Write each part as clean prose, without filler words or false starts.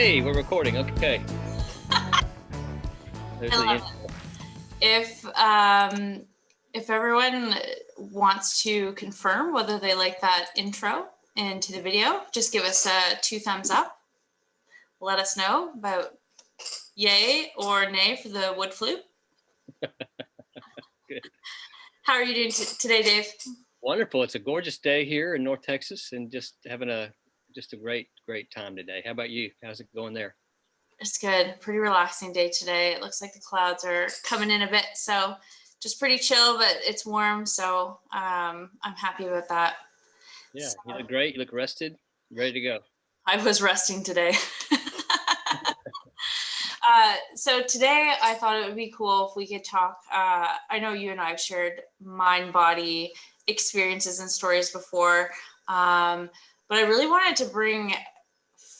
Hey, we're recording. Okay. There's the intro. If everyone wants to confirm whether they like that intro into the video, just give us a 2 thumbs up. Let us know about yay or nay for the wood flute. Good. How are you doing today, Dave? Wonderful. It's a gorgeous day here in North Texas, and just having a great time today. How about you? How's it going there? It's good. Pretty relaxing day today. It looks like the clouds are coming in a bit, so just pretty chill, but it's warm, so I'm happy about that. Yeah, so, you look great. You look rested, ready to go. I was resting today. So today I thought it would be cool if we could talk. I know you and I have shared mind-body experiences and stories before, but I really wanted to bring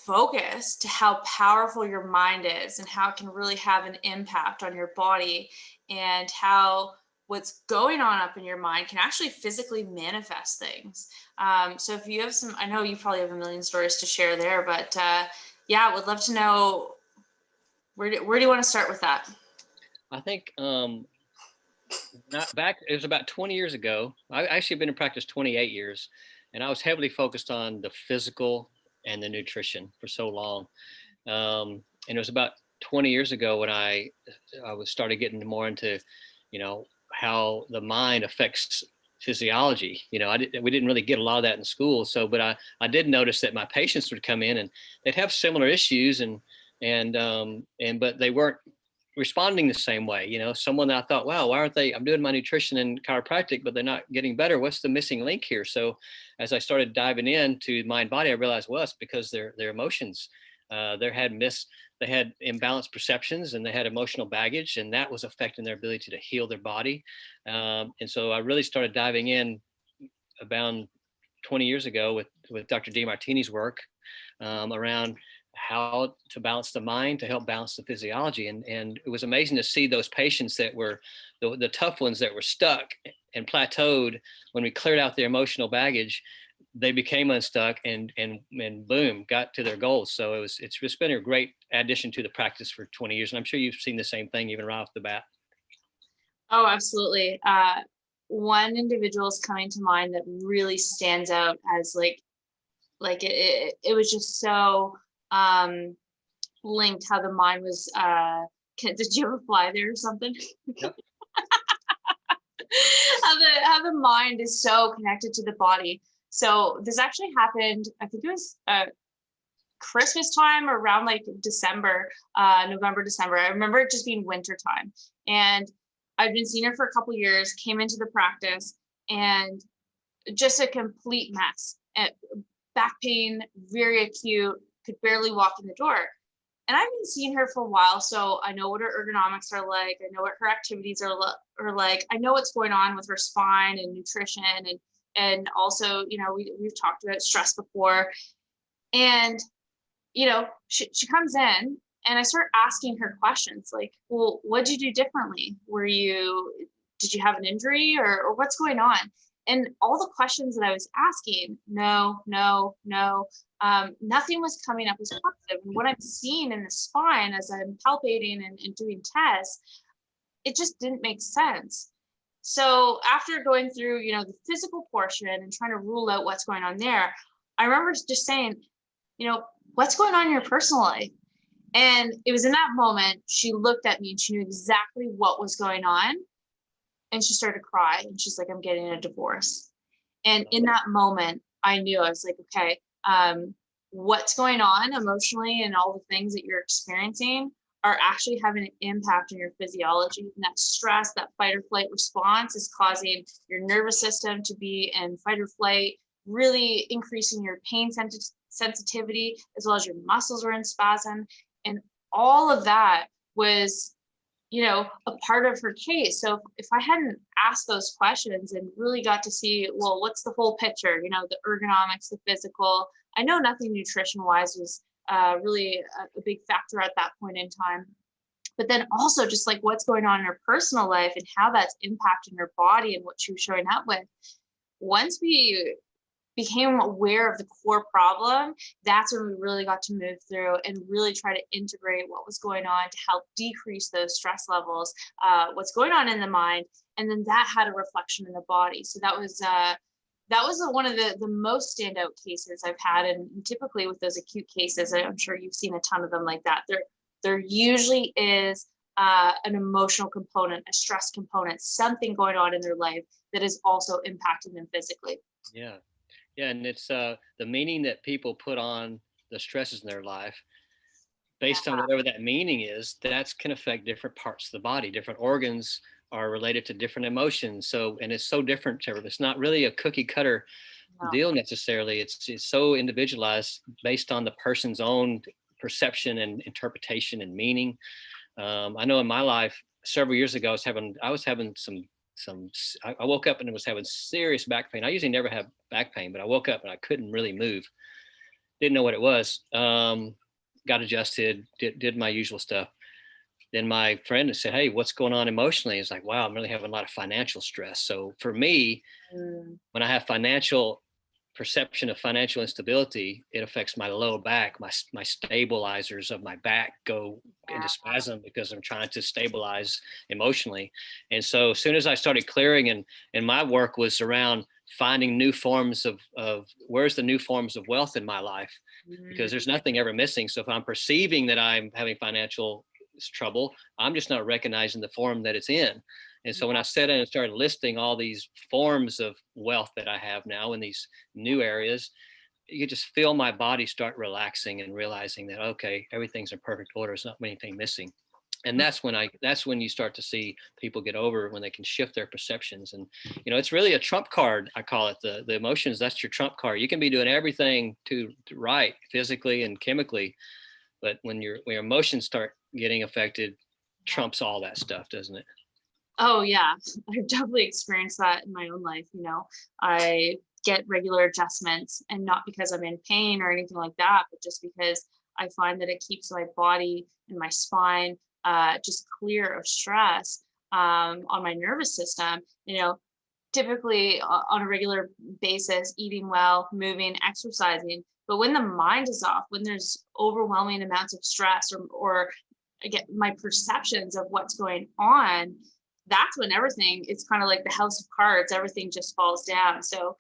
focus to how powerful your mind is and how it can really have an impact on your body, and how what's going on up in your mind can actually physically manifest things. So if you have some, I know you probably have a million stories to share there, but yeah, would love to know, where do you want to start with that? I think it was about 20 years ago. I actually been in practice 28 years, and I was heavily focused on the physical and the nutrition for so long. And it was about 20 years ago when I started getting more into, how the mind affects physiology. We didn't really get a lot of that in school. So, but I did notice that my patients would come in and they'd have similar issues, but they weren't responding the same way. Someone that I thought, wow, why aren't they? I'm doing my nutrition and chiropractic, but they're not getting better. What's the missing link here? So as I started diving into mind body, I realized, well, it's because their emotions, they had imbalanced perceptions, and they had emotional baggage, and that was affecting their ability to heal their body. And so I really started diving in about 20 years ago with Dr. Demartini's work around how to balance the mind to help balance the physiology. And it was amazing to see those patients that were the tough ones that were stuck and plateaued. When we cleared out their emotional baggage, they became unstuck and boom, got to their goals. So it's just been a great addition to the practice for 20 years. And I'm sure you've seen the same thing even right off the bat. Oh, absolutely. One individual is coming to mind that really stands out as like it was just so linked, how the mind was did you ever fly there or something? Yep. how the mind is so connected to the body. So this actually happened, I think it was Christmas time, or around like December, November, December. I remember it just being winter time, and I'd been seeing her for a couple of years, came into the practice, and just a complete mess. Back pain, very acute, could barely walk in the door. And I've been seeing her for a while, so I know what her ergonomics are like. I know what her activities are like. I know what's going on with her spine and nutrition, and also, we've talked about stress before. And she comes in, and I start asking her questions like, well, what did you do differently? Did you have an injury, or what's going on? And all the questions that I was asking, no, nothing was coming up as positive. And what I'm seeing in the spine as I'm palpating and doing tests, it just didn't make sense. So after going through, the physical portion and trying to rule out what's going on there, I remember just saying, what's going on in your personal life? And it was in that moment, she looked at me and she knew exactly what was going on. And she started to cry, and she's like, I'm getting a divorce. And in that moment, I knew, I was like, okay, what's going on emotionally, and all the things that you're experiencing are actually having an impact on your physiology. And that stress, that fight or flight response, is causing your nervous system to be in fight or flight, really increasing your pain sensitivity, as well as your muscles were in spasm. And all of that was, a part of her case. So if I hadn't asked those questions and really got to see, well, what's the whole picture, the ergonomics, the physical, I know nothing nutrition wise was really a big factor at that point in time. But then also just like what's going on in her personal life and how that's impacting her body and what she was showing up with. Once we became aware of the core problem, that's when we really got to move through and really try to integrate what was going on to help decrease those stress levels, what's going on in the mind, and then that had a reflection in the body. So that was one of the most standout cases I've had, and typically with those acute cases, I'm sure you've seen a ton of them like that. There usually is an emotional component, a stress component, something going on in their life that is also impacting them physically. Yeah. Yeah. And it's the meaning that people put on the stresses in their life based on whatever that meaning is, that can affect different parts of the body. Different organs are related to different emotions. So, and it's so different. It's not really a cookie cutter Yeah. deal necessarily. It's so individualized based on the person's own perception and interpretation and meaning. I know in my life several years ago, I was having I woke up and was having serious back pain. I usually never have back pain, but I woke up and I couldn't really move. Didn't know what it was. Got adjusted, did my usual stuff. Then my friend said, "Hey, what's going on emotionally?" It's like, wow, I'm really having a lot of financial stress. So for me, when I have perception of financial instability, it affects my lower back. My stabilizers of my back go into spasm because I'm trying to stabilize emotionally. And so as soon as I started clearing, and my work was around finding new forms of where's the new forms of wealth in my life, because there's nothing ever missing. So if I'm perceiving that I'm having financial trouble, I'm just not recognizing the form that it's in. And so when I sat in and started listing all these forms of wealth that I have now in these new areas, you just feel my body start relaxing and realizing that, okay, everything's in perfect order. There's not anything missing. And that's when you start to see people get over, when they can shift their perceptions. And, it's really a trump card. I call it the emotions. That's your trump card. You can be doing everything to right physically and chemically, but when your emotions start getting affected, trumps all that stuff, doesn't it? Oh yeah, I've definitely experienced that in my own life. I get regular adjustments, and not because I'm in pain or anything like that, but just because I find that it keeps my body and my spine just clear of stress on my nervous system. Typically on a regular basis, eating well, moving, exercising. But when the mind is off, when there's overwhelming amounts of stress, or again, my perceptions of what's going on, that's when everything, it's kind of like the house of cards, everything just falls down. So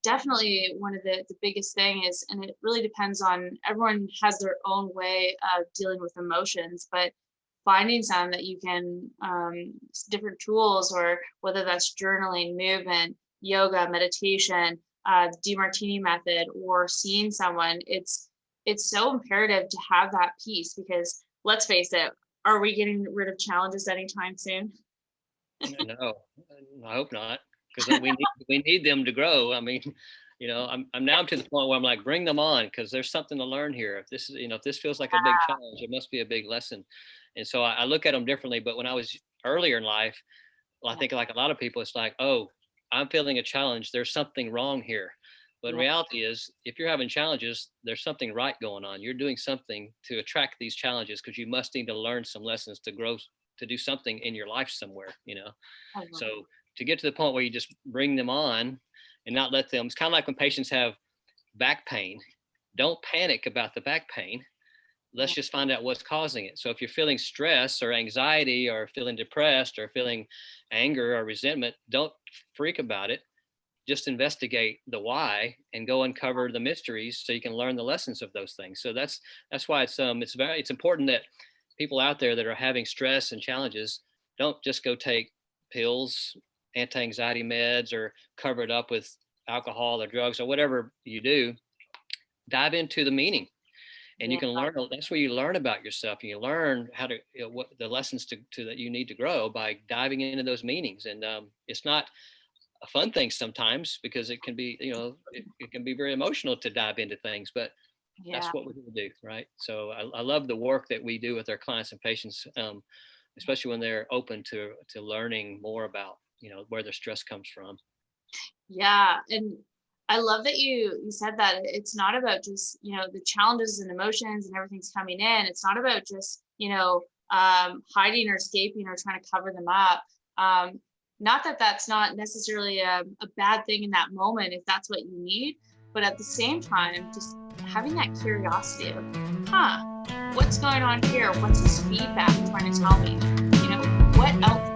definitely one of the biggest thing is, and it really depends on, everyone has their own way of dealing with emotions, but finding some that you can, different tools, or whether that's journaling, movement, yoga, meditation, Demartini method, or seeing someone, it's so imperative to have that piece, because let's face it, are we getting rid of challenges anytime soon? No, I hope not, because we need them to grow. I mean, I'm now to the point where I'm like, bring them on, because there's something to learn here. If this is, if this feels like a big challenge, it must be a big lesson. And so I look at them differently. But when I was earlier in life, well, I think like a lot of people, it's like, oh, I'm feeling a challenge. There's something wrong here. But in reality is, if you're having challenges, there's something right going on. You're doing something to attract these challenges, because you must need to learn some lessons to grow, to do something in your life somewhere, So to get to the point where you just bring them on and not let them, it's kind of like when patients have back pain. Don't panic about the back pain. Let's just find out what's causing it. So if you're feeling stress or anxiety, or feeling depressed, or feeling anger or resentment, don't freak about it. Just investigate the why and go uncover the mysteries, so you can learn the lessons of those things. So that's why it's important that people out there that are having stress and challenges don't just go take pills, anti-anxiety meds, or cover it up with alcohol or drugs or whatever you do. Dive into the meaning, and you can learn. That's where you learn about yourself, and you learn how to, what the lessons to that you need to grow by diving into those meanings. And it's not a fun thing sometimes, because it can be, it can be very emotional to dive into things, but that's what we're going to do, right? So I love the work that we do with our clients and patients, especially when they're open to learning more about, where their stress comes from. Yeah, and I love that you said that it's not about just, the challenges and emotions and everything's coming in. It's not about just, hiding or escaping or trying to cover them up. Not that that's not necessarily a bad thing in that moment if that's what you need, but at the same time, just having that curiosity of, huh, what's going on here? What's this feedback trying to tell me? What else